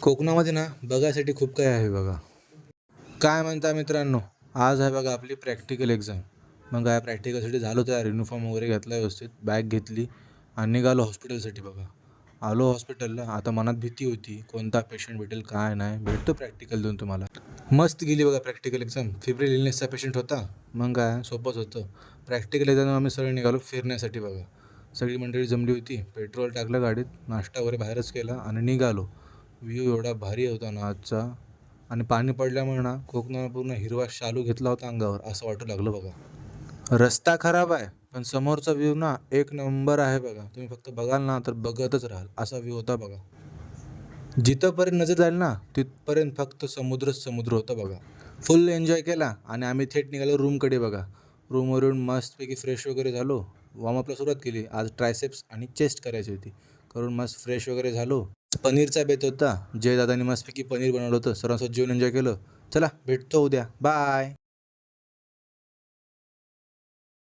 कोकणामध्ये ना बघायसाठी खूप काही आहे बघा. काय म्हणता मित्रांनो, आज आहे बघा आपली प्रॅक्टिकल एक्झाम. मग काय प्रॅक्टिकलसाठी झालो तयार, युनिफॉर्म वगैरे घेतला व्यवस्थित, बॅग घेतली आणि निघालो हॉस्पिटलसाठी बघा. आलो हॉस्पिटलला. आता मनात भीती होती, कोणता पेशंट भेटेल काय नाही, भेटतो प्रॅक्टिकल देऊन तुम्हाला. मस्त गेली बघा प्रॅक्टिकल एक्झाम. फेब्रिल इलनेसचा पेशंट होता. मग काय सोपंच होतं. प्रॅक्टिकल एक्झाम आम्ही सगळे निघालो फिरण्यासाठी बघा. सगळी मंडळी जमली होती. पेट्रोल टाकलं गाडीत, नाश्ता वगैरे बाहेरच केला आणि निघालो. व्ह्यू एवढा भारी होता ना आजचा. आणि पाणी पडल्यामुळे ना कोकणाला पूर्ण हिरवा शालू घेतला होता अंगावर असं वाटू लागलं बघा. रस्ता खराब आहे पण समोरचा व्ह्यू ना एक नंबर आहे बघा. तुम्ही फक्त बघाल ना तर बघतच राहाल असा व्ह्यू होता बघा. जिथंपर्यंत नजर जाईल ना तिथपर्यंत फक्त समुद्रच समुद्र होता बघा. फुल एन्जॉय केला आणि आम्ही थेट निघालो रूमकडे बघा. रूमवरून मस्तपैकी फ्रेश वगैरे झालो. वॉर्मअपला सुरुवात केली. आज ट्रायसेप्स आणि चेस्ट करायची होती. करून मस्त फ्रेश वगैरे झालो. पनीरचा बेत होता. जय दादानी मस्तपैकी पनीर बनवलं होतं. सर्वांसोबत जेवण एन्जॉय केलं. चला भेटतो उद्या. बाय.